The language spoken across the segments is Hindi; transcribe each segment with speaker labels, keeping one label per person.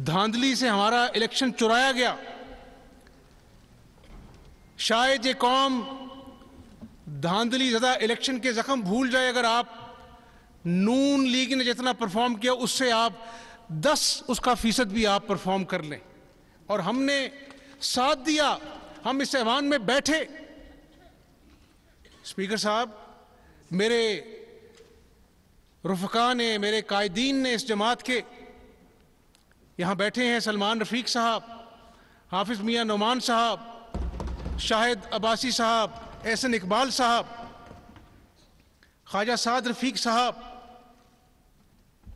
Speaker 1: धांधली से हमारा इलेक्शन चुराया गया। शायद ये कौम धांधली ज़्यादा इलेक्शन के जख्म भूल जाए। अगर आप नून लीग ने जितना परफॉर्म किया उससे आप 10 उसका फीसद भी आप परफॉर्म कर लें, और हमने साथ दिया, हम इस ऐवान में बैठे। स्पीकर साहब, मेरे रुफ़का ने, मेरे कायदीन ने इस जमात के यहाँ बैठे हैं, सलमान रफ़ीक साहब, हाफिज़ मियाँ नोमान साहब, शाहिद अब्बासी साहब, एहसन इकबाल साहब, ख्वाजा साद रफ़ीक साहब,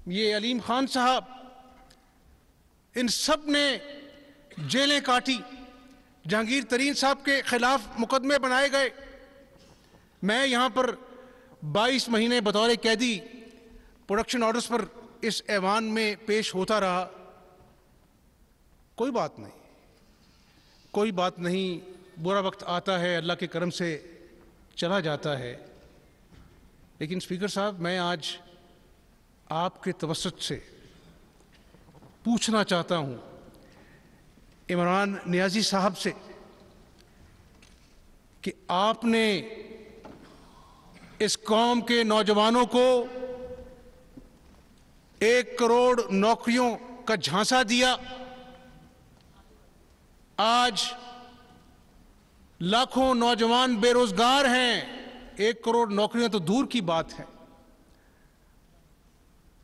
Speaker 1: ये अलीम खान साहब, इन सब ने जेलें काटी। जहांगीर तरीन साहब के खिलाफ मुकदमे बनाए गए। मैं यहाँ पर 22 महीने बतौर कैदी प्रोडक्शन ऑर्डर्स पर इस ऐवान में पेश होता रहा। कोई बात नहीं, कोई बात नहीं, बुरा वक्त आता है, अल्लाह के करम से चला जाता है। लेकिन स्पीकर साहब, मैं आज आपके तवस्सुत से पूछना चाहता हूं इमरान नियाज़ी साहब से कि आपने इस कौम के नौजवानों को 1 करोड़ नौकरियों का झांसा दिया। आज लाखों नौजवान बेरोजगार हैं। 1 करोड़ नौकरियां तो दूर की बात है।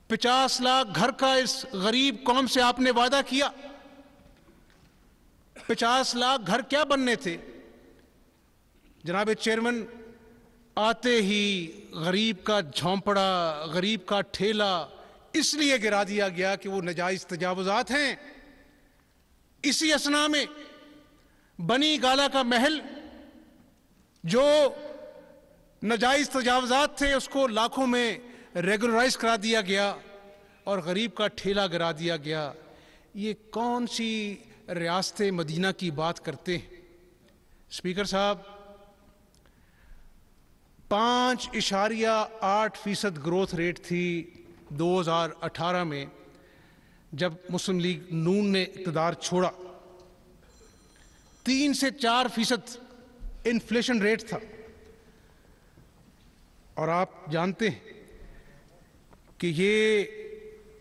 Speaker 1: 50 लाख घर का इस गरीब कौम से आपने वादा किया। 50 लाख घर क्या बनने थे? जनाब चेयरमैन, आते ही गरीब का झोंपड़ा, गरीब का ठेला इसलिए गिरा दिया गया कि वो नाजायज तजावुजात हैं। इसी असना में बनी गाला का महल जो नाजायज तजावुजात थे उसको लाखों में रेगुलराइज करा दिया गया और गरीब का ठेला गिरा दिया गया। ये कौन सी रियासत मदीना की बात करते हैं? स्पीकर साहब, 5.8% ग्रोथ रेट थी 2018 में जब मुस्लिम लीग नून ने इक़्तिदार छोड़ा। 3 से 4% इन्फ्लेशन रेट था। और आप जानते हैं कि ये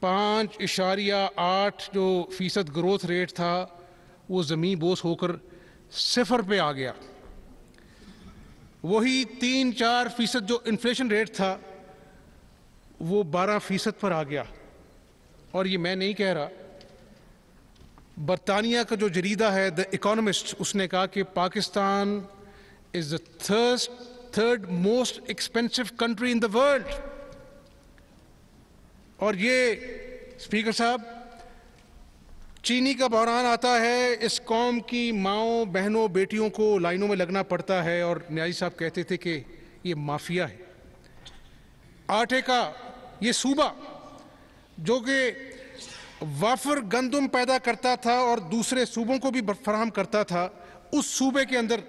Speaker 1: 5.8 जो फीसद ग्रोथ रेट था वो ज़मीन बोस होकर 0 पे आ गया। वही 3-4% जो इन्फ्लेशन रेट था वो 12% पर आ गया। और ये मैं नहीं कह रहा, बरतानिया का जो जरीदा है द इकोनॉमिस्ट, उसने कहा कि Pakistan is the third most expensive country in the world. और ये स्पीकर साहब, चीनी का बहरान आता है, इस कौम की माओं बहनों बेटियों को लाइनों में लगना पड़ता है। और न्याजी साहब कहते थे कि ये माफिया है। आटे का ये सूबा जो कि वाफर गंदम पैदा करता था और दूसरे सूबों को भी फराहम करता था, उस सूबे के अंदर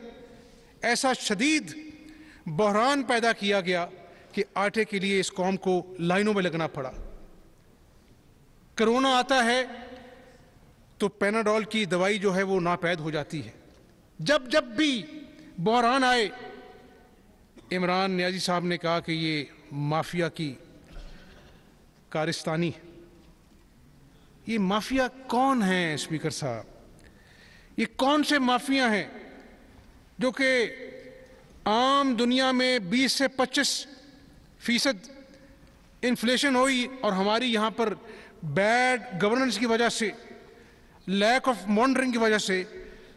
Speaker 1: ऐसा शदीद बहरान पैदा किया गया कि आटे के लिए इस कौम को लाइनों में लगना पड़ा। कोरोना आता है तो पैनाडोल की दवाई जो है वो नापैद हो जाती है। जब जब भी बहरान आए, इमरान नियाज़ी साहब ने कहा कि ये माफिया की कारिस्तानी है। ये माफिया कौन है स्पीकर साहब? ये कौन से माफिया हैं जो कि आम दुनिया में 20 से 25% इन्फ्लेशन हुई और हमारी यहाँ पर बैड गवर्नेंस की वजह से, लैक ऑफ मॉनिटरिंग की वजह से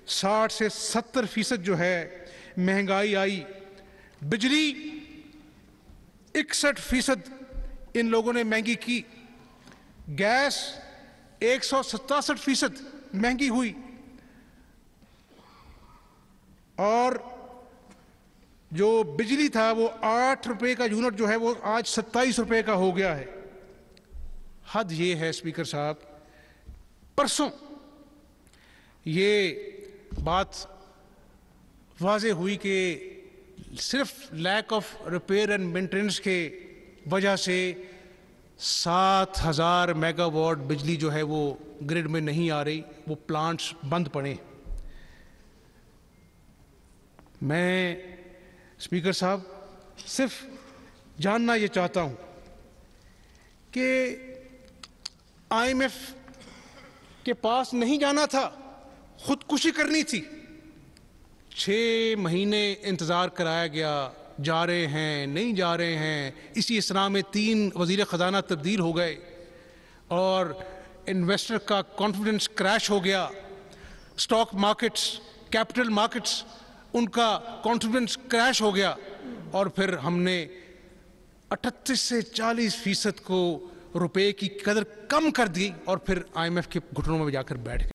Speaker 1: 60 से 70% जो है महंगाई आई। बिजली 61% इन लोगों ने महंगी की। गैस 167% महंगी हुई। और जो बिजली था वो 8 रुपए का यूनिट जो है वो आज 27 रुपए का हो गया है। हद ये है स्पीकर साहब, परसों ये बात वाज़े हुई कि सिर्फ lack of repair and maintenance के वजह से 7,000 मेगावाट बिजली जो है वो ग्रिड में नहीं आ रही, वो प्लांट्स बंद पड़े। मैं स्पीकर साहब सिर्फ जानना ये चाहता हूं कि IMF के पास नहीं जाना था, खुदकुशी करनी थी। 6 महीने इंतजार कराया गया, जा रहे हैं नहीं जा रहे हैं, इसी इसरा में 3 वजीर ख़जाना तब्दील हो गए और इन्वेस्टर का कॉन्फिडेंस क्रैश हो गया। स्टॉक मार्केट्स, कैपिटल मार्केट्स, उनका कॉन्फिडेंस क्रैश हो गया और फिर हमने 38 से 40% को रुपए की कदर कम कर दी और फिर IMF के घुटनों में जाकर बैठ गए।